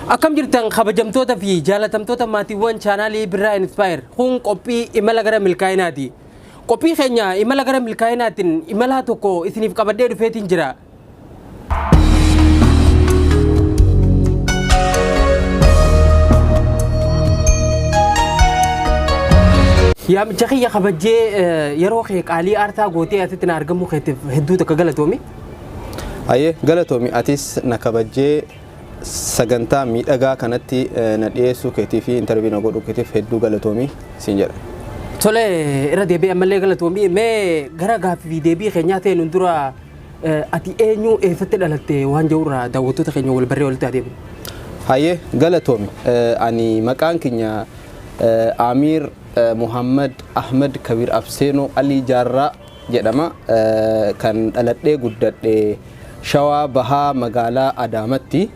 Akkam jirtan kabajamtoota fi jaalatamtoota maatiiwwan chaanaalii birraa inspire kun qophii imala gara milkaa'inaati. Qophii keenya imala gara milkaa'inaatiin imala tokko isiniif qabadhee dhufeetiin jira. Yaa micha kiyya kabajee yeroo kee qaalii aartaa gootee asitti na argamu keetiif hedduu takka galatoomi. Ayyee galatoomi atis na kabajee sagantaa miidhagaa kanatti na dhiyeessuu keetii fi interview na godhuu keetiif hedduu galatoomi siin jedha. Tole irra deebi'ee ammallee galatoomi mee gara gaaffii deebii keenyaa ta'e nun dura ati eenyu eessatti dhalatte waan jedhurraa daawwattoota keenya wal barree walitti adeemu. Ayyee galatoomi ani maqaan keenya Amir Muhammad Ahmed Kabir Abseenoo Ali Jarraa jedhama kan dhaladhee guddadhee Shawaa Bahaa magaalaa Adaamatti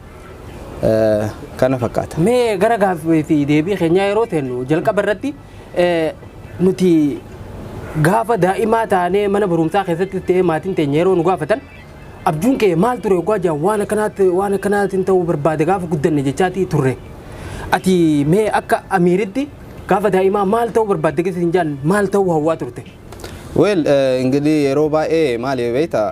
kana fakkaata. Mee gara gaaffii deebii keenyaa yeroo ta'u jalqaba irratti nuti gaafa daa'imaa taanee mana barumsaa keessatti ta'ee maatiin teenya yeroo nu gaafatan abjuun kee maal ture gwaajaa waan akkanaatiin ta'uu barbaade gaafa guddanne jechaati turre. Ati mee akka Amiiritti gaafa daa'imaa maal ta'uu barbaadde keessatti jaan maal ta'uu hawwaa turte? Well ingilii yeroo baay'ee maal beekta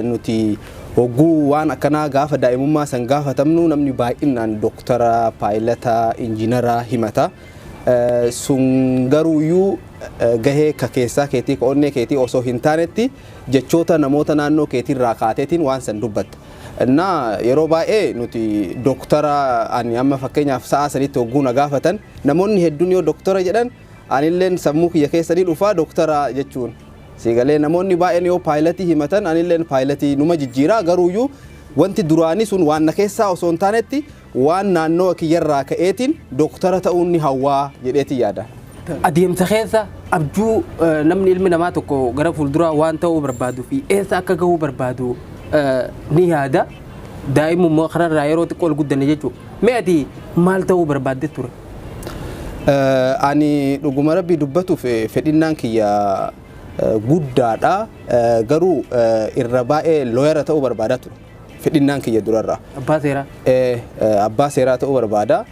nuti hogguu waan akkanaa gaafa daa'imummaa san gaafatamnu namni baay'inaan doktara, paayilataa, injiinaraa himata. Sun garuuyyuu gahee ka keessaa keetii ka onnee keetii osoo hin taanetti jechoota namoota naannoo keetiirraa kaateetiin waan san dubbatta. Na yeroo baay'ee nuti doktara ani amma fakkeenyaaf sa'a sadiitti hogguu na gaafatan namoonni hedduun yoo doktara jedhan anilleen sammuu kiyya keessanii dhufaa doktara jechuun. Sigalee namoonni baay'een yoo paayilatii himatan anilleen paayilatii numa jijjiiraa garuuyyuu wanti duraanii sun waan na keessaa osoo hin taanetti waan naannoo kiyyarraa ka'eetiin doktara ta'uun ni hawwaa jedheetii yaada. Adeemsa keessa abjuu namni ilmi namaa tokko gara fuulduraa waan ta'uu barbaaduu fi eessa akka gahuu barbaadu ni yaada. Daa'imummaa kanarraa yeroo xiqqoo ol guddanne jechuudha. Mee ati maal ta'uu barbaadde ture? Ani dhuguma rabbii dubbatuuf fedhinnaan kiyya guddaadha. Garuu irra baay'ee looyara ta'uu barbaada ture. Fedhinnaan kiyya durarraa. Abbaa seeraa? Abbaa seeraa ta'uu barbaada.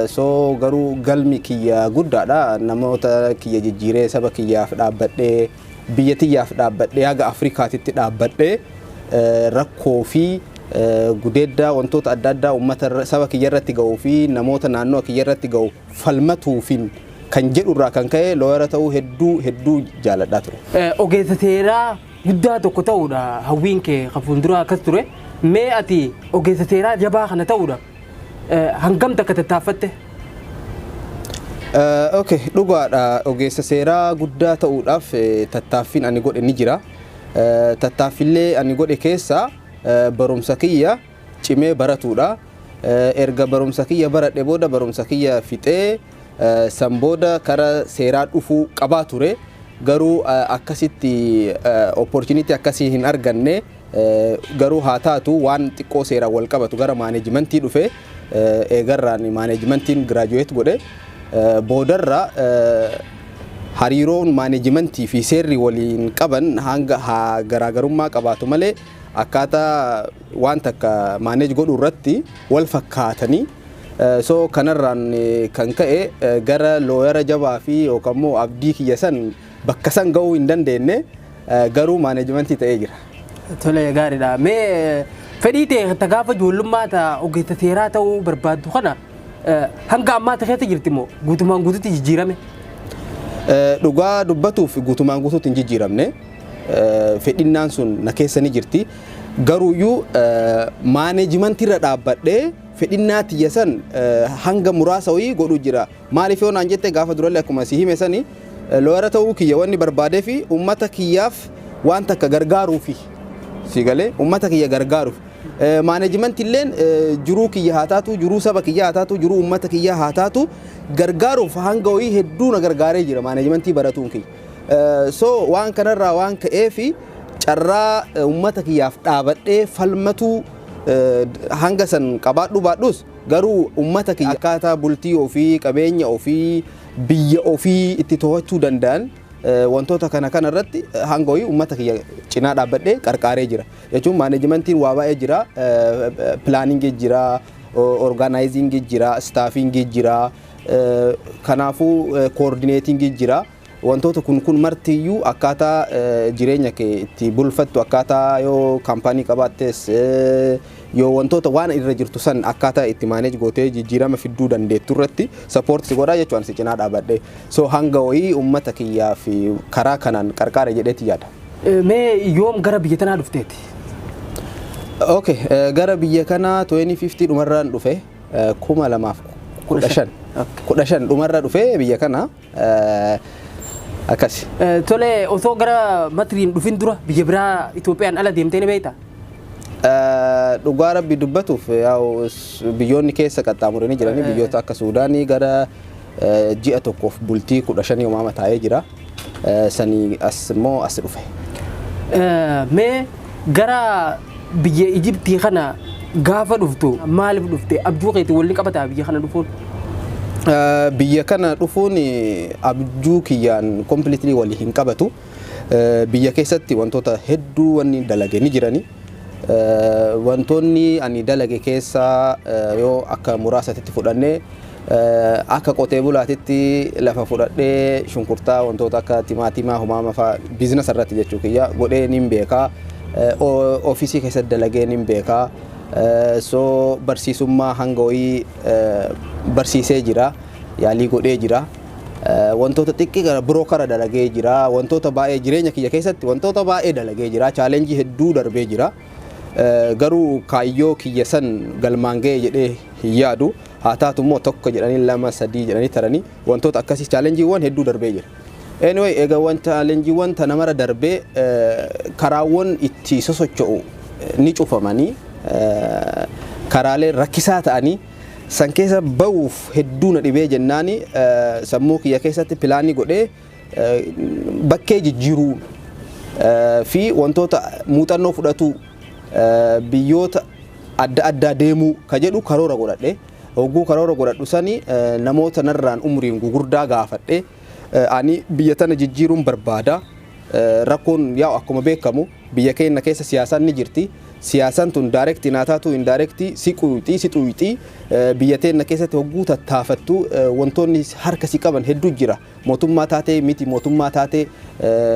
So garuu galmi kiyya guddaadha. Namoota kiyya jijjiiree saba kiyyaaf dhaabbadhee biyya tiyyaaf dhaabbadhee haga Afrikaatitti dhaabbadhee rakkoo fi gudeeddaa wantoota adda addaa uummata saba kiyya irratti ga'uu fi namoota naannoo kiyya irratti ga'u falmatuufiin kan jedhurraa kan ka'e looyara ta'uu hedduu jaaladhaa ture. Ogeessa seeraa guddaa tokko ta'uudha hawwiin kee kan fuulduraa akkas ture. Mee ati ogeessa seeraa jabaa kana ta'uudha hangam takka tattaaffatte? Okay, dhugaadha ogeessa seeraa guddaa ta'uudhaaf tattaaffiin ani godhe ni jira. Tattaaffiillee ani godhe keessaa barumsa kiyya cimee baratuudha. Erga barumsa kiyya baradhe booda barumsa kiyya fixee san booda kara seeraa dhufuu qabaa ture. Garuu akkasitti opportunity akkasii hin arganne garuu haa taatu waan xiqqoo seeraan wal qabatu gara maaneejimentii dhufe eegarraan maaneejimentiin giraajuweet godhe. Boodarra hariiroon maaneejimentii fi seerri waliin qaban hanga garaagarummaa qabaatu malee akkaataa waan takka maaneej godhuu irratti wal fakkaatanii so kanarraan kan ka'e gara looyara jabaa fi yookaan immoo abdii kiyya san bakka san ga'uu hin dandeenye garuu maaneejimentii ta'ee jira. Tole gaariidha. Mee fedhii ta'e gaafa ijoollummaa ta'a ogeessa seeraa ta'uu barbaaddu kana hanga ammaa ta'etti jirti moo guutumaan guutuutti jijjiirame? Dhugaa dubbatuuf guutumaan guutuutti hin jijjiiramne. Fedhinnaan sun na keessa ni jirti. Garuuyyuu maaneejimentii irra dhaabbadhee fedhinnaa tiyya san hanga muraasa wayii godhuu jira. Maaliif yoo naan jette gaafa durallee akkuma si hime sani looyara ta'uu kiyya wanni barbaadee fi uummata kiyyaaf waan takka gargaaruufi. Sigalee uummata kiyya gargaaruuf. Maaneejimentii illeen jiruu kiyya haa taatu, jiruu saba kiyya haa taatu, jiruu uummata kiyya haa taatu gargaaruuf hanga wayii hedduu na gargaaree jira maaneejimentii baratuun kiyya. So waan kanarraa waan ka'eefi carraa uummata kiyyaaf dhaabadhee falmatuu hanga san qabaadhu baadhus garuu uummata kiyya akkaataa bultii ofii, qabeenya ofii, biyya ofii itti to'achuu danda'an wantoota kana irratti hanga wayii uummata kiyya cinaa dhaabbadhee qarqaaree jira. Jechuun maaneejimentiin waa baay'ee jira, pilaaningii jira, organizing jira, staffing jira, kanaafuu coordinating jira. Wantoota kun martiyyuu akkaataa jireenya kee itti bulfattu akkaataa yoo kaampaanii qabaattes yoo wantoota waan irra jirtu san akkaataa itti manage gootee jijjiirama fidduu dandeettu irratti support si godhaa jechuun si cinaa dhaabadhe. So hanga wayii uummata kiyyaa fi karaa kanaan qarqaara jedheeti yaada. Mee yoom gara biyya tanaa dhufteeti? Okay, gara biyya kanaa 2050 dhumarraan dhufe 2015 dhumarra dhufe biyya kana akasi. Tole osoo gara matriin dhufin dura biyya biraa Itoophiyaan ala deemtee ni beektaa? Dhugaa rabbi dubbatuuf biyyoonni keessa qaxxaamuranii jiranii biyyoota akka Suudaanii gara ji'a tokkoof bultii 15 uumama taa'ee jira. Sanii as immoo as dhufe. Mee gara biyya Ijiptii kana gaafa dhuftu maaliif dhufte? Abjuu keetii waliin qabataa biyya kana dhufuun? Biyya kana dhufuun abjuu kiyyaan completely walii hin qabatu. Biyya keessatti wantoota hedduu wanni dalage ni jirani. Wantoonni ani dalage keessa yoo akka muraasatti fudhannee akka qotee bulaatitti lafa fudhadhee shunkurtaa wantoota akka timaatimaa humaama fa'aa biizinasa irratti jechuu kiyya godhee nin beekaa. Ofiisii keessatti dalagee nin beekaa. So barsiisummaa hanga wayii barsiisee jira, yaalii godhee jira. Wantoota xiqqii gara birookara dalagee jira. Wantoota baay'ee jireenya kiyya keessatti wantoota baay'ee dalagee jira. Chaalenjii hedduu darbee jira. Garuu kaayyoo kiyya san galmaan ga'e jedhee hin yaadu. Haa taatu immoo tokko jedhanii lama sadii jedhanii taranii wantoota akkasii chaalenjiiwwan hedduu darbee jira. Anyway, egaa chaalenjiiwwan tana mara darbee karaawwan itti sosocho'u ni cufamanii karaalee rakkisaa ta'anii san keessa ba'uuf hedduu na dhibee jennaani sammuu kiyya keessatti pilaanii godhee bakkee jijjiiruu fi wantoota muuxannoo fudhatu biyyoota adda addaa deemuu ka jedhu karoora godhadhe. Hogguu karoora godhadhu sani namoota narraan umriin gugurdaa gaafadhe ani biyya tana jijjiiruun barbaada. Rakkoon yaa akkuma beekamu biyya keenya keessa siyaasaan ni jirti. Siyaasaan tun directi naataatu indirecti siquuxii biyya teenya keessatti hogguu tattaafattu wantoonni harka si qaban hedduu jira. Mootummaa taatee miti mootummaa taatee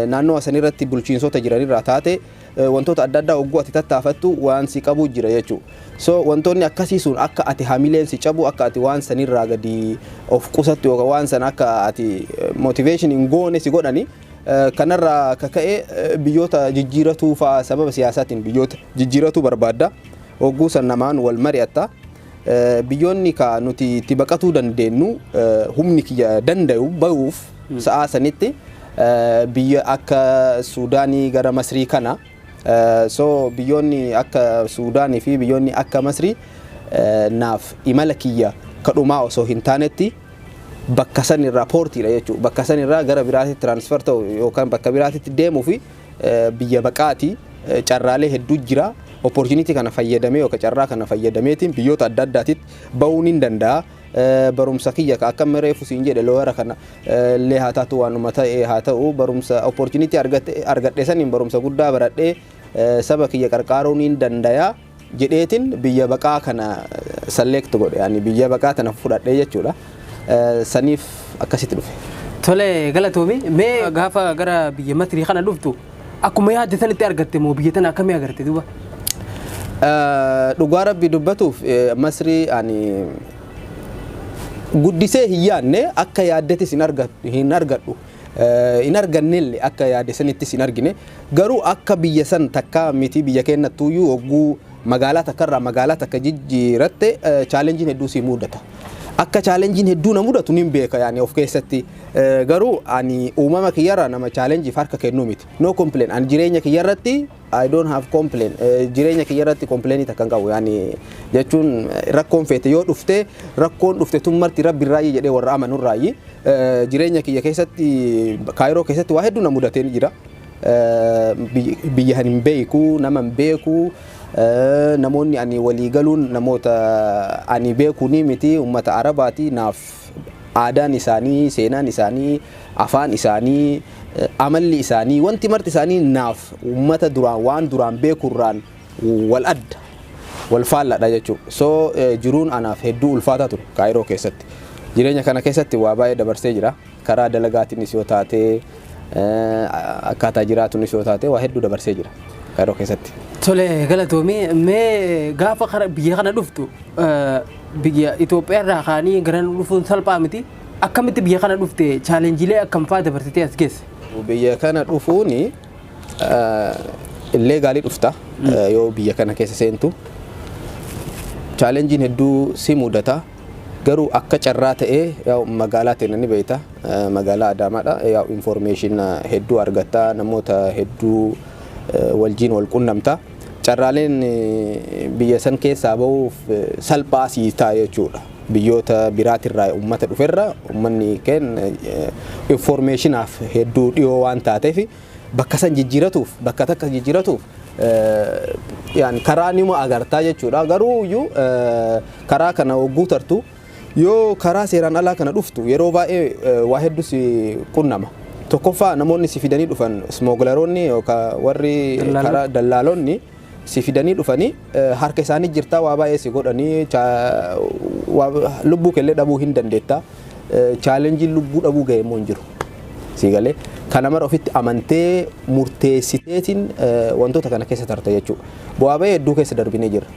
naannoo asan irratti bulchiinsota jiranirraa taatee wantoota adda addaa hogguu ati tattaafattu waan si qabu jira jechuudha. So wantoonni akkasii sun akka ati hamileen si cabu akka ati waan sanirraa gadi of qusattu yookaan waan san akka ati motivation hin goone si godhani. Kanarraa kaka'ee biyyoota jijjiiratuu fa'aa sababa siyaasaatiin biyyoota jijjiiratuu barbaadda. Hogguu san namaan wal mari'atta. Biyyoonni ka nuti itti baqatuu dandeenyu humni kiyya danda'u ba'uuf sa'aa sanitti biyya akka Suudaanii gara Masrii kana. So biyyoonni akka Suudaanii fi biyyoonni akka Masrii naaf imala kiyya kadhumaa osoo hin taanetti bakka san irraa poortiidha jechuudha. Bakka san irraa gara biraatti transfer ta'u yookaan bakka biraatti deemuu fi biyya baqaati carraalee hedduu jira. Opportunity kana fayyadamee yookaan carraa kana fayyadameetiin biyyoota adda addaatitti ba'uun hin danda'a. Barumsa kiyya akka reefu siin jedhe loora kana illee haa taatu waanuma ta'e haa ta'u barumsa opportunity argadhe saniin barumsa guddaa baradhee saba kiyya qarqaaruun hin danda'a jedheetiin biyya baqaa kana select godhe yani biyya baqaa tana fudhadhee jechuudha. Saniif akkasitti dhufe. Tole galatoomi mee gaafa gara biyya Masrii kana dhuftu akkuma yaadde sanitti argatte moo biyya tana akkamii agarte duuba? Dhugaa rabbi dubbatuuf Masrii ani guddisee hin yaadne akka yaaddetis hin argadhu. Hin argannellee akka yaadde sanittis hin argine garuu akka biyya san takka miti biyya keenyattuyyuu hogguu magaalaa takkarraa magaalaa takka jijjiiratte chaalenjiin hedduu si mudata. Akka chaalenjiin hedduu na mudatu nin beeka yani of keessatti garuu ani uumama kiyyarraa nama chaalenjiif harka kennuu miti. No complain ani jireenya kiyyarratti I don't have complain. Jireenya kiyyarratti complainii takkan qabu yani jechuun rakkoon feete yoo dhufte rakkoon dhufte tun marti rabbi irraa jedhee warra amanu irraa jireenya kiyya keessatti Kaayiroo keessatti waa hedduu na mudatee jira. Biyya hin beeku nama hin beeku. Namoonni ani walii galuun namoota ani beeku ni miti ummata Arabaati naaf aadaan isaanii seenaan isaanii afaan isaanii amalli isaanii wanti marti isaanii naaf ummata duraan waan duraan beekurraan wal adda. wal faalladha jechuudha. So jiruun anaaf hedduu ulfaataa ture Kaayiroo keessatti. Jireenya kana keessatti waa baay'ee dabarsee jira. Karaa dalagaatiinis yoo taate akkaataa jiraatuunis yoo taate waa hedduu dabarsee jira Kaayiroo keessatti. Tole galatoomii mee gaafa biyya kana dhuftu biyya Itoophiyaa irraa kaanii gara dhufuun salphaa miti. Akkamitti biyya kana dhufte chaalenjiilee akkam fa'aa dabarsitee as geesse? Biyya kana dhufuuni illee gaalii dhufta yoo biyya kana keessa seentu. Chaalenjiin hedduu si mudata. Garuu akka carraa ta'ee magaalaa ta'e ni beekta. Magaalaa Adaamaadha. Information hedduu argatta. Namoota hedduu wajjin wal qunnamta. Carraaleen biyya san keessaa bahuuf salphaa sii ta'a jechuudha. Biyyoota biraatirraa uummata dhuferra uummanni kenna informationaaf hedduu dhiyoo waan taateef bakka san jijjiiratuuf bakka takka jijjiiratuuf karaa nima agartaa jechuudha. Garuu iyyuu karaa kana hogguu tartu yoo karaa seeraan alaa kana dhuftu yeroo baay'ee waa hedduu si qunnama. Tokkoffaa namoonni si fidanii dhufan smooglaroonni yookaan warri karaa dallaalonni si fidanii dhufanii harka isaanii jirtaa waa baay'ee si godhanii lubbuu kellee dhabuu hin dandeetta. Chaalenjiin lubbuu dhabuu ga'e immoo hin jiru. Siigalee kana mara ofitti amantee murteessiteetiin wantoota kana keessa tarta jechuudha. Bu'aa ba'ee hedduu keessa darbinee jira.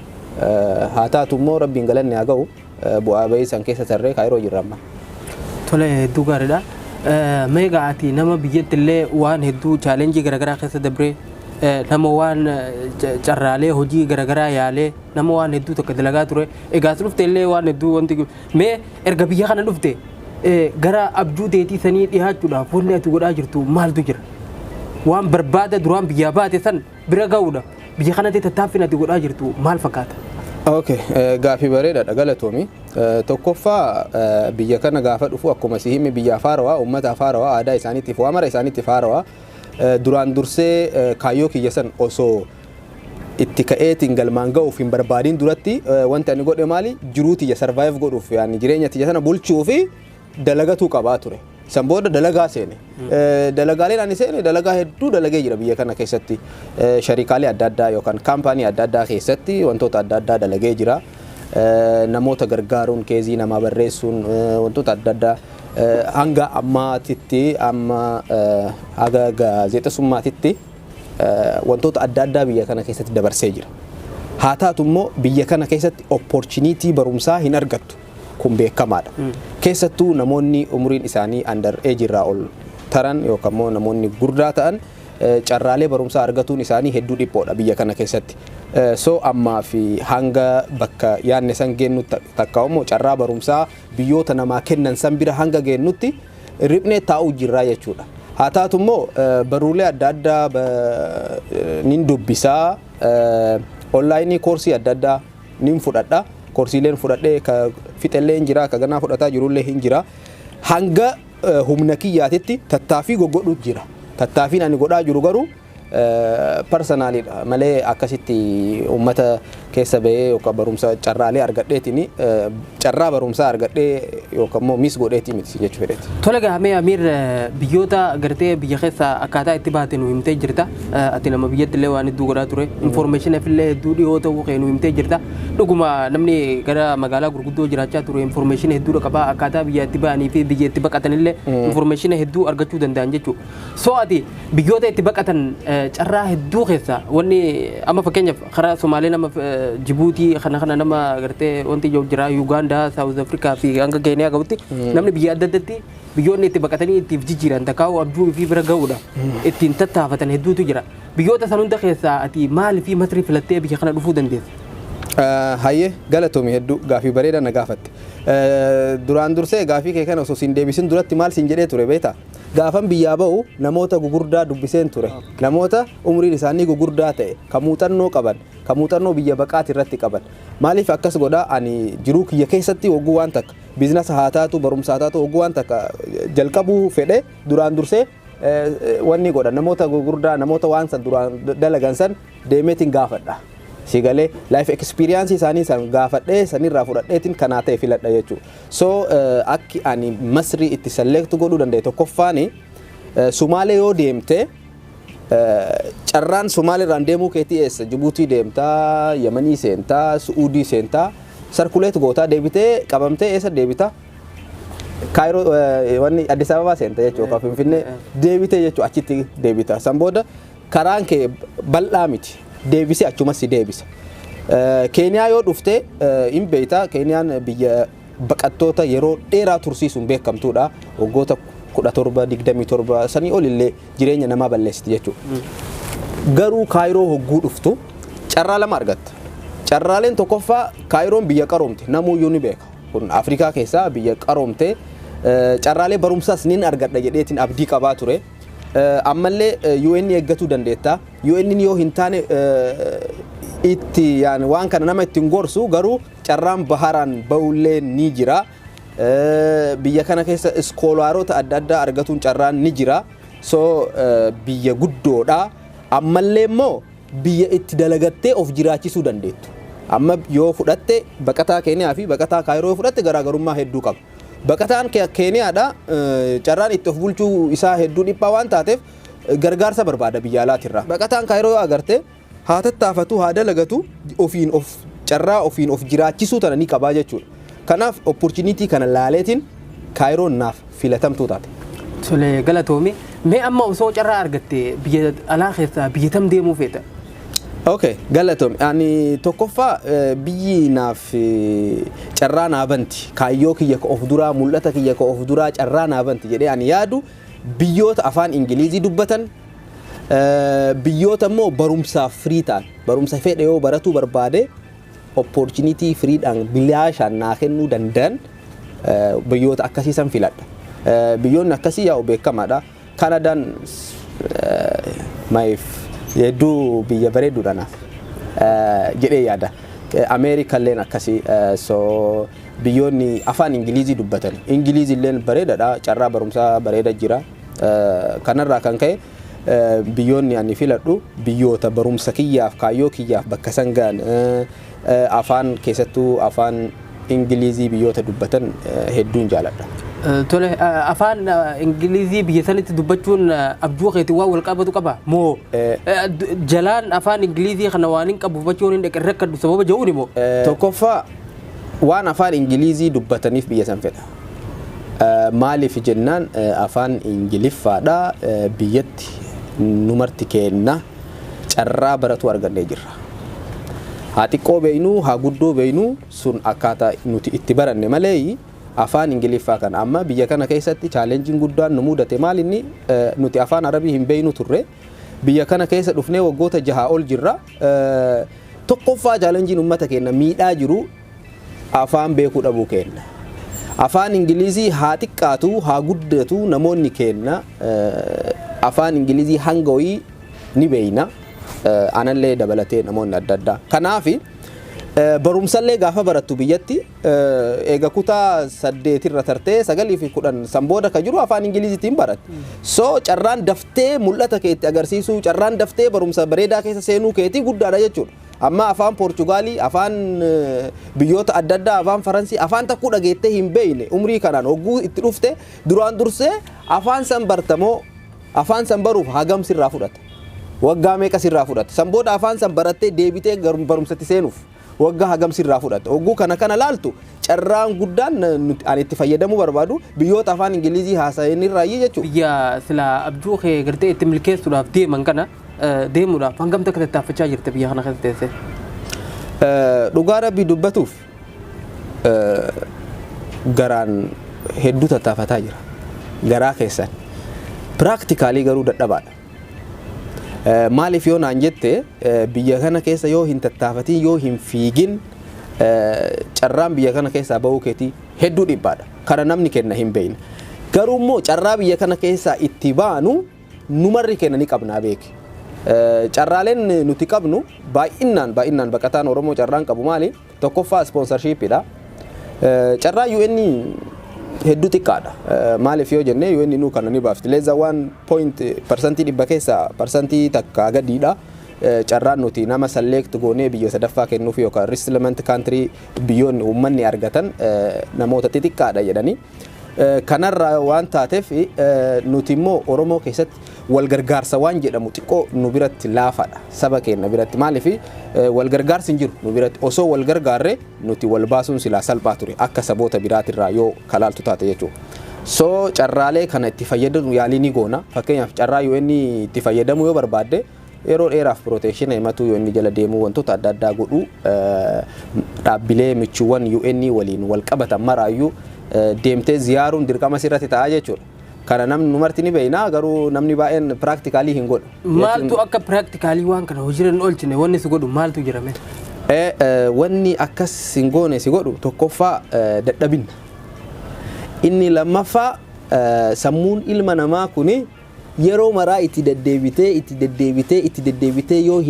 Haa taatu immoo rabbiin galanni haa ga'u bu'aa ba'ee san keessa tarree Kaayiroo jirra amma. Tole hedduu gaariidha. Meegaa ati nama biyyatti illee waan hedduu chaalenjii garaagaraa keessa dabree nama waan carraalee hojii garaagaraa yaalee nama waan hedduu tokko dalagaa ture. Egaas dhufte illee waan hedduu wanti mee erga biyya kana dhufte gara abjuu teetii sanii dhiyaachuudhaaf wanni ati godhaa jirtu maaltu jira? Waan barbaada duraan biyyaa baate san bira ga'uudha. Biyya kanatti tattaaffin ati godhaa jirtu maal fakkaata? Okay, gaafii bareedaadha galatoomi. Tokkoffaa biyya kana gaafa dhufu akkuma si himi biyya afaarawaa, uummata afaarawaa, aadaa isaaniitiif waa mara isaaniitiif afaarawaa. Duraan dursee kaayyoo kiyya san osoo itti ka'eetiin galmaan ga'uuf hin barbaadin duratti wanti ani godhe maali? Jiruu tiyya survive godhuuf jireenya tiyya sana bulchuu fi dalagatuu qabaa ture. San booda dalagaa seene. Dalagaaleen ani seene dalagaa hedduu dalagee jira biyya kana keessatti. Sharikaalee adda addaa yookaan kaampaanii adda addaa keessatti wantoota adda addaa dalagee jira. Namoota gargaaruun keezii namaa barreessuun wantoota adda addaa hanga ammaatitti amma haga gaazexeessummaatitti wantoota adda addaa biyya kana keessatti dabarsee jira. Haa taatu immoo biyya kana keessatti opportunity barumsaa hin argattu. Kun beekamaadha. Keessattuu namoonni umuriin isaanii under age irraa ol taran yookaan immoo namoonni gurdaa ta'an carraalee barumsaa argatuun isaanii hedduu dhiphoodha biyya kana keessatti. So ammaa fi hanga bakka yaanne san geennu takka immoo carraa barumsaa biyyoota namaa kennan san bira hanga geennutti riphnee taa'uu jirraa jechuudha. Haa taatu immoo baruulee adda addaa nin dubbisaa onlaayinii koorsii adda addaa nin fudhadha. Koorsiileen fudhadhee ka fixellee hin jira ka ganaa fudhataa jirullee hin jira. Hanga humna kiyyaatitti tattaaffii godhuutu jira. Tattaaffiin ani godhaa jiru garuu personaalidha malee akkasitti uummata keessa bahee yookaan barumsa carraalee argadheetiin carraa barumsaa argadhee yookaan immoo mis godheetii miti jechuu fedheeti. Tole gahamee Amiir biyyoota gartee biyya keessa akkaataa itti baate nu himtee jirta. Ati nama biyyatti illee waan hedduu godhaa ture. Informationif illee hedduu dhiyoo ta'uu kee nu himtee jirta. Dhuguma namni gara magaalaa gurguddoo jiraachaa ture information hedduudha qaba. Akkaataa biyya itti ba'anii fi biyya itti baqatan illee information hedduu argachuu danda'an jechuudha. So ati biyyoota itti baqatan carraa hedduu keessa wanni amma fakkeenyaaf karaa Somaalee nama Djibouti kana nama gartee wanti jira Uganda, South Africa fi hanga Kenya gahutti namni biyya adda addaatti biyyoonni itti baqatanii ittiif jijjiiran takkaa'u abjuu fi bira ga'uudha. Ittiin tattaafatan hedduutu jira. Biyyoota san hunda keessaa ati maal fi masrii filattee biyya kana dhufuu dandeessa? Hayyee galatoomi hedduu gaafii bareedaa na gaafatte. Duraan dursee gaafii kee kana osoo siin deebisin duratti maal siin jedhee ture beektaa? Gaafan biyyaa ba'u namoota gugurdaa dubbiseen ture. Namoota umriin isaanii gugurdaa ta'e kan muuxannoo qaban, kan muuxannoo biyya baqaati irratti qaban. Maaliif akkas godhaa ani jiruu kiyya keessatti hogguu waan takka biizinasa haa taatu barumsa haa taatu hogguu waan takka jalqabuu fedhe duraan dursee wanni godha namoota gugurdaa namoota waan san duraan dalagan san deemeetiin gaafadha. Sigalee life experience isaanii san gaafadhee sanirraa fudhadheetiin kanaa ta'e filadha jechuudha. So akki ani masrii itti select godhuu danda'e tokkoffaani Sumaalee yoo deemte carraan Somaaliirraan deemuu keetii eessa Jibuutii deemtaa Yemanii seentaa Suudii seentaa sarkuleet gootaa deebitee qabamtee eessa deebita Kaayiroo wanni Addis Ababaa seenta jechuudha Finfinnee deebitee jechuudha achitti deebita san booda karaan kee bal'aa miti deebisee achumas si deebisa Keeniyaa yoo dhufte hin beektaa Keeniyaan biyya baqattoota yeroo dheeraa tursiisuun beekamtuudha waggoota 17-27 sanii olillee jireenya namaa balleessiti jechuudha. Garuu Kaayiroo hogguu dhuftu carraa lama argatta. Carraaleen tokkoffaa Kaayiroon biyya qaroomte namuuyyuu ni beeka. Kun Afrikaa keessaa biyya qaroomte carraalee barumsaas nin argadha jedheetiin abdii qabaa ture. Ammallee UN eeggatuu dandeetta. UN yoo hin taane itti yani waan kana nama ittiin gorsu garuu carraan baharaan ba'ullee ni jira. Biyya kana keessa iskoolaarota adda addaa argatuun carraan ni jira. So biyya guddoodha. Ammallee immoo biyya itti dalagattee of jiraachisuu dandeettu. Amma yoo fudhatte baqataa Keeniyaa fi baqataa Kaayiroo fudhatte garaagarummaa hedduu qabu. Baqataan Keeniyaadha carraan itti of bulchuu isaa hedduu dhiphaa waan taateef gargaarsa barbaada biyya alaatirraa. Baqataan Kaayiroo yoo agarte haa tattaafatu haa dalagatu ofiin of carraa ofiin of jiraachisuu tana ni qabaa jechuudha. Kanaaf opportunity kana laaleetiin Kaayiroon naaf filatamtuu taate. Tole galatoomi mee amma osoo carraa argatte biyya alaa keessaa biyya tam deemuu feeta? Okay, galatoomi ani tokkoffaa biyyi naaf carraa naabanti kaayyoo kiyya ka of duraa mul'ata kiyya ka of duraa carraa naabanti jedhee ani yaadu biyyoota afaan Ingilizii dubbatan biyyoota immoo barumsaaf free ta'an barumsa fedhe yoo baratuu barbaade opportunity free dhaan bilaashaan naa kennuu danda'an biyyoota akkasiisan filadha. Biyyoonni akkasii yaa beekamaadha. Kanadaan maayif hedduu biyya bareedduudha naaf jedhee yaada. Ameerikalleen akkasii so biyyoonni afaan Ingilizii dubbatan Ingilizilleen bareedaadha carraa barumsaa bareeda jira. Kanarraa kan ka'e biyyoonni ani filadhu biyyoota barumsa kiyyaaf kaayyoo kiyyaaf bakka san ga'an afaan keessattuu afaan Ingilizii biyyoota dubbatan hedduun jaaladha. Tole afaan Ingilizii biyya sanitti dubbachuun abjuu keetii waa wal qabatu qaba moo jalaan afaan Ingilizii kana waan hin qabu dubbachuun hin dhaqe rakkadhu sababa jedhuuni moo? Tokkoffaa waan afaan Ingilizii dubbataniif biyya san fedha. Maaliif jennaan afaan Ingiliffaadha biyyatti numarti kenna carraa baratu argannee jirra. Haa xiqqoo beeynu haa guddoo beeynu sun akkaataa nuti itti baranne malee afaan Ingiliffaa kana amma biyya kana keessatti challenging guddaan nu mudate maal inni nuti afaan Arabii hin beeynu turre biyya kana keessa dhufnee waggoota 6 ol jirra. Tokkoffaa challenging ummata keenya miidhaa jiru afaan beekuu dhabuu keenya. Afaan Ingilizii haa xiqqaatu haa guddatu namoonni keenya afaan Ingilizii hanga wayii ni beeyna. Anallee dabalatee namoonni adda addaa. Kanaaf barumsallee gaafa barattu biyyatti eega kutaa 8 irra tartee 9 fi 10 san booda ka jiru afaan Ingiliziitiin baratti. So carraan daftee mul'ata keetti agarsiisuu carraan daftee barumsa bareedaa keessa seenuu keetii guddaadha jechuudha. Amma afaan Poorchugaalii afaan biyyoota adda addaa afaan Faransii afaan takku dhageettee hin beeyne umrii kanaan hogguu itti dhufte duraan dursee afaan san bartamoo afaan san baruuf hagam sirraa fudhata. Waggaa meeqa sirraa fudhata san booda afaan san barattee deebitee barumsatti seenuuf waggaa hagam sirraa fudhata hogguu kana laaltu carraan guddaan ani itti fayyadamuu barbaadu biyyoota afaan Ingilizii haasa'anirraayi jechuudha. Biyya sila abjuu kee gartee itti milkeessuudhaaf deeman kana deemuudhaaf hangam takka tattaaffachaa jirte biyya kana keessa teessee? Dhugaa Rabbii dubbatuuf garaan hedduu tattaafataa jira garaa keessan practically garuu dadhabaadha. Maaliif yoo naan jette biyya kana keessa yoo hin tattaafatiin yoo hin fiigin carraan biyya kana keessaa bahuu keetii hedduu dhibbaadha. Kana namni kenna hin beeyne. Garuu immoo carraa biyya kana keessaa itti baanu numarri kenna ni qabnaa beeki. Carraaleen nuti qabnu baay'inaan baqataan Oromoo carraan qabu maali? Tokkoffaa sponsorshipidha. Carraa UN hedduu xiqqaadha. Maaliif yoo jenne UN nu kana ni baafti. Leeza 1% dhibba keessaa parsantii takka gadiidha. Carraan nuti nama select goonee biyya sadaffaa kennuuf yookaan resettlement country biyyoonni uummanni argatan namoota xixiqqaadha jedhani. kanarraa waan taateef nuti immoo Oromoo keessatti wal gargaarsa waan jedhamu xiqqoo nu biratti laafaadha saba keenya biratti maaliif wal gargaarsi hin jiru nu biratti osoo wal gargaarre nuti wal baasuun silaa salphaa ture akka saboota biraatirraa yoo kalaaltu taate jechuudha. So carraalee kana itti fayyadamu yaalii ni goona fakkeenyaaf carraa yoo inni itti fayyadamu yoo barbaadde yeroo dheeraaf protection himatu yoo inni jala deemu wantoota adda addaa godhu dhaabbilee michuuwwan UN waliin wal qabatan maraayyuu deemtee ziyaaruun dirqama sirratti ta'a jechuudha. Kana namni numarti ni beeyna garuu namni baay'een practically hin godhu. Maaltu akka practically waan kana hojiirra oolchine wanni si godhu maaltu jirame? Wanni akkas hin goone si godhu tokkoffaa dadhabina. Inni lammaffaa sammuun ilma namaa kuni yeroo maraa itti deddeebitee yoo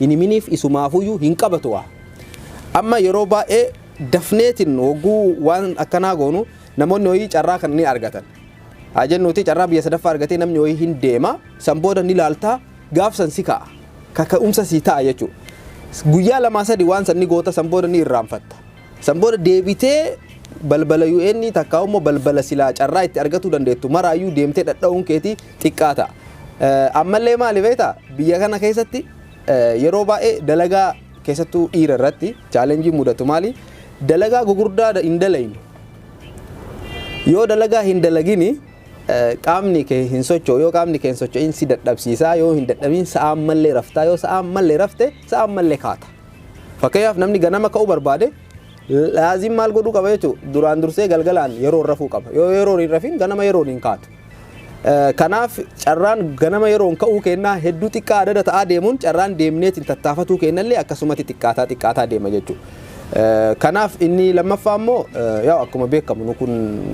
hiniminiif isumaafuyyuu hin qabatu waa. Amma yeroo baay'ee dafneetiin hogguu waan akkanaa goonu namoonni hoyii carraa kan ni argatan. Ajennuuti carraa biyya sadaffaa argatee namni hoyii hin deema san booda ni laaltaa gaafsan si ka'a kaka'umsa si ta'a jechuudha. Guyyaa lamaa sadii waan san ni goota san booda ni irraanfatta. San booda deebitee balbala UN takkaa immoo balbala silaa carraa itti argatu dandeettu maraayyuu deemtee dhadha'uun keetii xiqqaa ta'a. Ammallee maali beektaa biyya kana keessatti yeroo baay'ee dalagaa keessattuu dhiira irratti chaalenjii mudatu maali dalagaa gugurdaa hin dalaynu. Yoo dalagaa hin dalagini qaamni kee hin socho'u yoo qaamni kee hin socho'in si dadhabsiisaa yoo hin dadhabin sa'aan mallee raftaa yoo sa'aan mallee rafte sa'aan mallee kaata. Fakkeenyaaf namni ganama ka'uu barbaade laazim maal godhuu qaba jechuudha duraan dursee galgalaan yeroo rafuu qaba yoo yeroo hin rafin ganama yeroo hin kaatu. Kanaaf carraan ganama yeroo ka'uu kennaa hedduu xiqqaa adda ta'aa deemuun carraan deemneetiin tattaafatuu kennallee akkasumatti xiqqaataa deema jechuudha. Kanaaf inni lammaffaa immoo yaa akkuma beekamu kun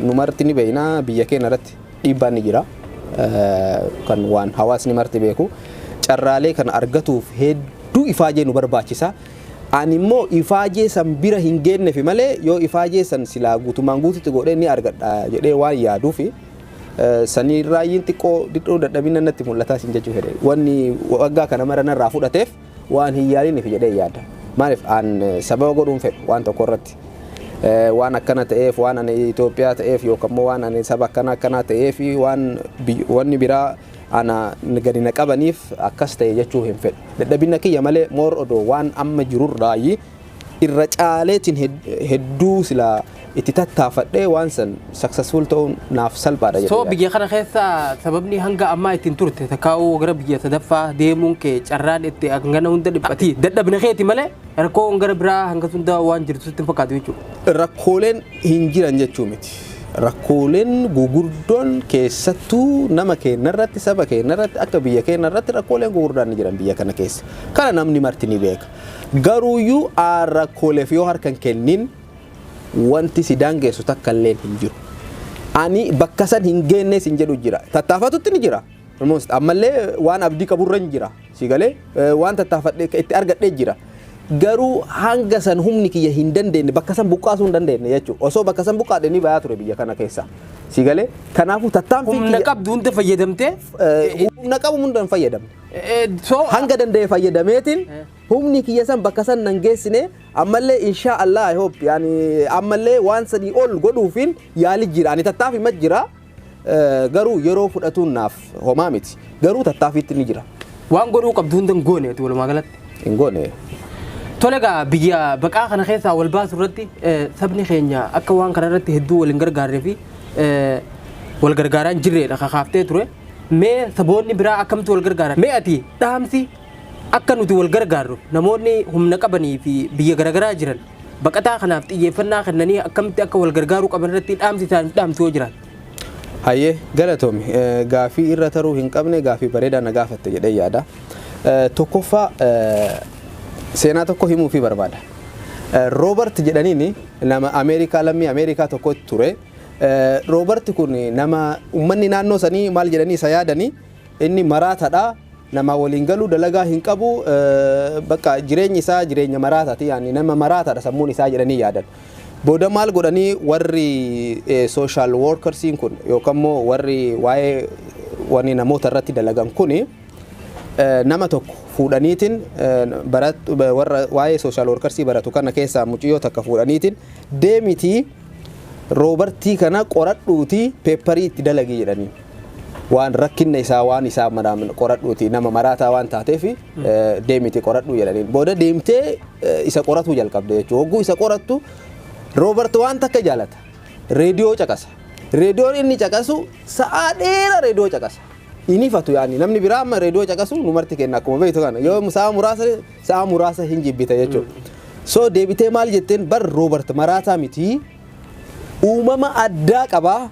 numarti ni beeyna biyya keenya irratti dhiibbaan ni jira kan waan hawaasni marti beeku carraalee kan argatuuf hedduu ifaajee nu barbaachisa. Ani immoo ifaajee san bira hin geenneef malee yoo ifaajee san silaa guutumaan guututti godhee ni argadha jedhee waan yaaduufi sanii raayyiin xiqqoo dadhabina natti mul'ataa sin jechuu fedhe wanni waggaa kana mara narraa fudhateef waan hin yaaliiniif jedhee yaada. Maaliif aan sababa godhuun fedhu waan tokko irratti waan akkana ta'eef waan ani Itoophiyaa ta'eef yookaan waan ani saba akkana ta'eef wanni biraa ana gadi na qabaniif akkas ta'e jechuu hin fedhu. Dadhabina kiyya malee moor odoo waan amma jirurraayi irra caaleetiin hedduu silaa itti tattaafadhee waan san successful ta'uun naaf salphaadha jedhee. So biyya kana keessa sababni hanga ammaa ittiin turte takkaa'uu gara biyya sadaffaa deemuun kee carraan itti hangana hunda dhiphati dadhabina keeti malee rakkoo gara biraa hanga hunda waan jirtu sitti hin fakkaatu jechuudha. Rakkooleen hin jiran jechuu miti. Rakkooleen gugurdoon keessattuu nama keenya irratti saba keenya irratti akka biyya keenya irratti rakkooleen gugurdaan ni jiran biyya kana keessa. Kana namni marti ni beeka. Garuuyyuu rakkooleef yoo harkan kennin wanti si daangeessu takka illee hin jiru. Ani bakka san hin geenne sin jedhu jira. Tattaafatutti ni jira. Ammallee waan abdii qaburra ni jira. Sigalee waan tattaafadhee itti argadhee jira. Garuu hanga san humni kiyya hin dandeenye bakka san buqqaasuu hin dandeenye jechuudha. Osoo bakka san buqqaadhe ni bayaa ture biyya kana keessa. Sigalee kanaafuu tattaanfii humna qabdu hunda fayyadamtee humna qabu hunda hin fayyadamne. Hanga danda'e fayyadameetiin humni kiyya san bakka san nan geessine ammallee insha Allah I hope yani ammallee waan sanii ol godhuufin yaali jira ani tattaafi ma jira garuu yeroo fudhatuun naaf homaa miti garuu tattaafiitti ni jira. Waan godhuu qabdu hunda hin goone walumaa galatti. Hin goone. Tolega biyya baqaa kana keessa wal baasu irratti sabni keenya akka waan kana irratti hedduu waliin gargaarree fi wal gargaaraan jirreedha kakaaftee ture. Mee saboonni biraa akkamitti wal gargaaran? Mee ati dhaamsi akka nuti wal gargaarru namoonni humna qabanii fi biyya garaagaraa jiran baqataa kanaaf xiyyeeffannaa kennanii akkamitti akka wal gargaaruu qaban irratti dhaamsi isaan dhaamtu yoo jiraatu. Hayyee galatoomi gaafii irra taruu hin qabne gaafii bareedaa na gaafatte jedhee yaada. Tokkoffaa seenaa tokko himuu fi barbaada. Roobert jedhaniini nama Ameerikaa lammii Ameerikaa tokkotti ture. Roobert kun nama ummanni naannoo sanii maal jedhanii isa yaadanii inni maraataadha. Nama waliin galuu dalagaa hin qabu bakka jireenyi isaa jireenya maraataati yani nama maraataadha sammuun isaa jedhanii yaadan. Booda maal godhanii warri social workersiin kun yookaan immoo warri waa'ee wani namoota irratti dalagan kuni nama tokko fuudhaniitiin warra waa'ee social workersii baratu kana keessaa muciyyoo takka fuudhaniitiin deemitii Roobartii kana qoradhuuti peepparii itti dalagii jedhanii. Waan rakkinna isaa waan isaa madaamin qoradhuuti nama maraataa waan taateef deemite qoradhuu jedhanii. Booda deemtee isa qoratu jalqabde jechuudha. Hogguu isa qorattu Roobert waan takka jaalata. Reediyoo caqasa. Reediyoon inni caqasu sa'aa dheeraa reediyoo caqasa. Inni fatu yaani namni biraa amma reediyoo caqasu numarti kenna akkuma beektu kana yoo sa'aa muraasa hin jibbita jechuudha. So deebitee maal jetteen bar Roobert maraataa miti uumama addaa qabaa.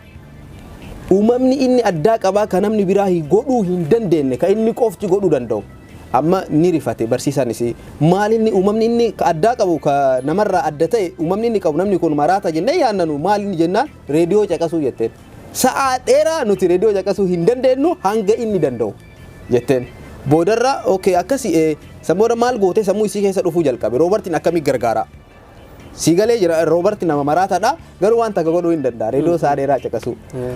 Uumamni inni addaa qabaa kan namni biraa godhuu hin dandeenye kan inni qofti godhuu danda'u. Amma ni rifate barsiisan isi maal inni uumamni inni addaa qabu ka namarraa adda ta'e uumamni inni qabu namni kun maraataa jennee yaannanu maal inni jennaan reediyoo caqasuu jetteen. Sa'aa dheeraa nuti reediyoo caqasuu hin dandeenyu hanga inni danda'u jetteen. Boodarra okay akkasi sammoora maal goote sammuu isii keessa dhufuu jalqabe Roobertiin akkamii gargaara. Sigalee jira Roobertiin nama maraataadha garuu waan takka godhuu hin danda'a reediyoo sa'aa dheeraa caqasu.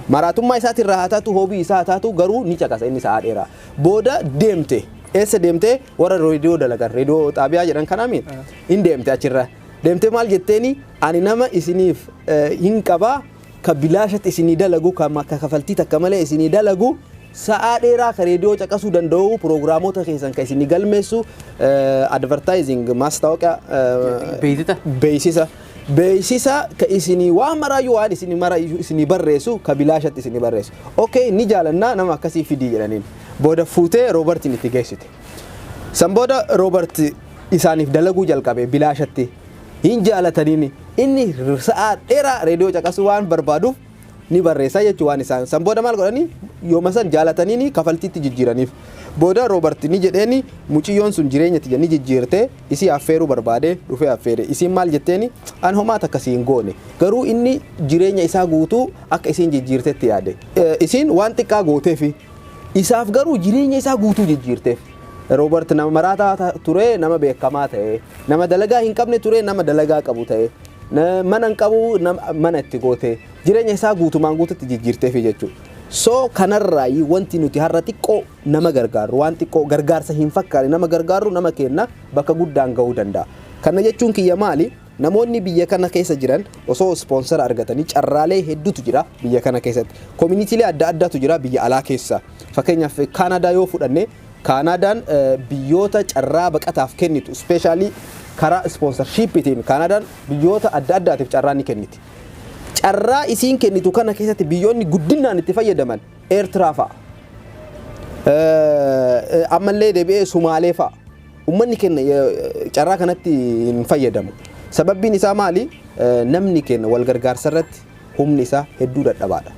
Maraatummaa isaatiin irraa haa taatu hoobii isaa haa taatu garuu ni caqasa inni sa'aa dheeraa. Booda deemte eessa deemte warra reediyoo dalagan reediyoo xaabiyaa jedhan kanamiin hin deemte achirra. Deemte maal jetteeni ani nama isiniif hin qabaa ka bilaashatti isinii dalagu ka kafaltii takka malee isinii dalagu sa'aa dheeraa ka reediyoo caqasuu danda'u pirogiraamoota keessan ka isinii galmeessu advertising maastaawaqaa beeksisa ka isinii waan maraayyuu waan isinii barreessu ka bilaashatti isinii barreessu. Okay ni jaalannaa nama akkasii fidii jedhaniin. Booda fuutee Roobertiin itti geessite. San booda Roobert isaaniif dalaguu jalqabe bilaashatti. Hin jaalataniini inni sa'aa dheeraa reediyoo caqasuu waan barbaaduuf ni barreessa jechuun waan isaan san booda maal godhanii yooma san jaalataniini kafaltiitti jijjiiraniif. Booda Roobert ni jedheeni muciyyoon sun jireenyatti ni jijjiirtee isii affeeruu barbaade dhufee affeere. Isiin maal jetteeni an homaata akkasii hin goone garuu inni jireenya isaa guutuu akka isiin jijjiirtetti yaade. Isiin waan xiqqaa gooteefi isaaf garuu jireenya isaa guutuu jijjiirteef. Roobert nama maraataa ture nama beekamaa ta'e nama dalagaa hin qabne ture nama dalagaa qabu ta'e mana hin qabu mana itti goote jireenya isaa guutumaan guututti jijjiirteefi jechuudha. So kanarraa wanti nuti har'a xiqqoo nama gargaaru waan xiqqoo gargaarsa hin fakkaane nama gargaaru nama kenna bakka guddaan ga'uu danda'a. Kana jechuun kiyya maali? Namoonni biyya kana keessa jiran osoo sponsor argatanii carraalee hedduutu jira biyya kana keessatti. Communitylee adda addaatu jira biyya alaa keessa. Fakkeenyaaf Canada yoo fudhanne Canadaan biyyoota carraa baqataaf kennitu especially karaa sponsorshipitiin Canadaan biyyoota adda addaatiif carraa ni kenniti. Carraa isiin kennitu kana keessatti biyyoonni guddinaan itti fayyadaman Eertiraa fa'a. Ammallee deebi'ee Sumaalee fa'a. Uummanni kenna carraa kanatti hin fayyadamu. Sababbiin isaa maali? Namni kenna wal gargaarsa irratti humni isaa hedduu dadhabaadha.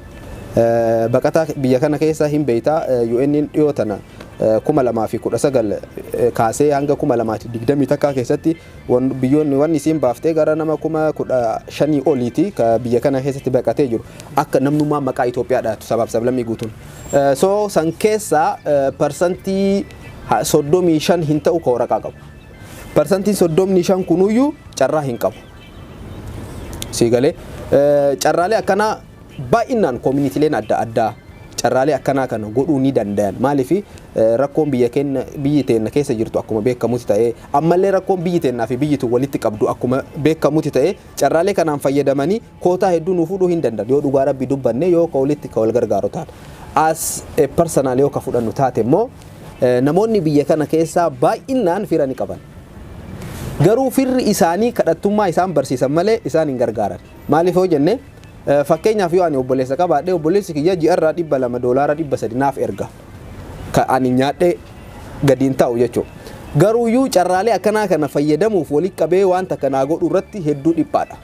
Baqataa biyya kana keessa hin beeytaa UN dhiyoo tana 2019 kaasee hanga 2020 takka keessatti biyyoonni waan isiin baaftee gara nama 15,000 oliiti ka biyya kana keessatti baqatee jiru akka namnummaa maqaa Itoophiyaadhaatu sabab-sablammii guutuun. So san keessa parsantii 35 hin ta'u ka waraqaa qabu. Parsantiin 35 kunuyyuu carraa hin qabu. Siigalee carraalee akkanaa baay'inaan communityleen adda addaa carraalee akkanaa kana godhuu ni danda'an. Maaliif rakkoon biyyi teenya keessa jirtu akkuma beekamutti ta'ee ammallee rakkoon biyyi teenyaa fi biyyi tun walitti qabdu akkuma beekamutti ta'ee carraalee kanaan fayyadamanii kootaa hedduu nuuf fudhuu hin danda'an. Yoo dhugaa rabbii dubbanne yoo ka walitti ka wal gargaaru taate as personal yoo ka fudhannu taate immoo namoonni biyya kana keessaa baay'inaan fira ni qaban. Garuu firri isaanii kadhattummaa isaan barsiisan malee isaan hin gargaaran. Maaliif yoo jenne fakkeenyaaf yoo ani obboleessa qabaadhe obboleessi kiyya ji'arraa $200 $300 naaf erga ka ani nyaadhe gadiin ta'u jechuudha. Garuu iyyuu carraalee akkanaa kana fayyadamuuf walitti qabee wanta kanaa godhu irratti hedduu dhiphaadha.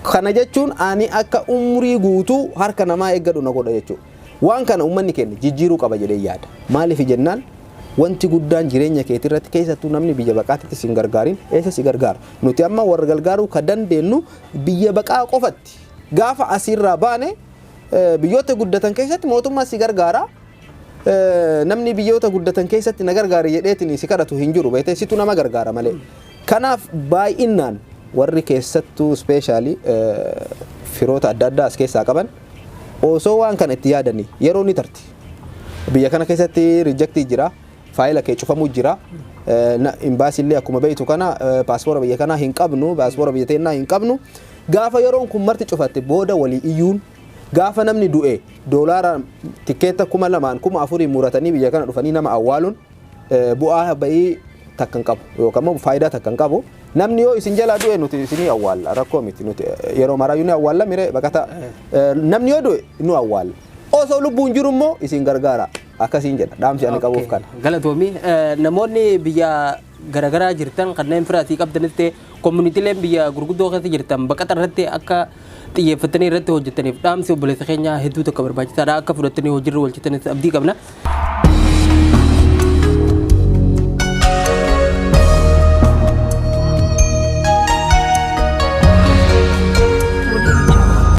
Kana jechuun ani akka umrii guutuu harka namaa eeggadhu na godha jechuudha. Waan kana uummanni keenya jijjiiruu qaba jedhee yaada. Maaliif jennaan wanti guddaan jireenya keetii irratti keessattuu namni biyya baqaatti sin gargaarin eessa si gargaara. Nuti amma warra gargaaruu ka dandeenyu biyya baqaa qofatti. Gaafa asirraa baane biyyoota guddatan keessatti mootummaa si gargaara. Namni biyyoota guddatan keessatti na gargaari jedheetiin si kadhatu hin jiru beekte situ nama gargaara malee. Kanaaf baay'inaan warri keessattuu specially firoota adda addaa as keessaa qaban osoo waan kana itti yaadanii yeroo ni tarti. Biyya kana keessatti rejectii jira. Faayila kee cufamuu jira. Imbaasiillee akkuma beektu kana paaspoora biyya kanaa hin qabnu, paaspoora biyya teenyaa hin qabnu. gaafa yeroon kun marti cufatte booda walii iyyuun gaafa namni du'e doolaara tikeetta 2,000 4,000 muratanii biyya kana dhufanii nama awwaaluun bu'aa bayii takkan qabu yookaan immoo faayidaa takkan qabu namni yoo isin jalaa du'e nuti isinii awwaalla rakkoo miti nuti yeroo maraayyuu ni awwaalla mire baqata namni yoo du'e nu awwaalla osoo lubbuun jiru immoo isin gargaara akkasiin jedha dhaamsi ani qabuuf kana. Galatoomii namoonni biyya garaagaraa jirtan kanneen firaatii qabdanitti koominiitiileen biyya gurguddoo keessa jirtan baqata irratti akka xiyyeeffatanii irratti hojjetaniif dhaamsi obboleessa keenya hedduu tokko barbaachisaadha akka fudhatanii hojiirra oolchitanis abdii qabna.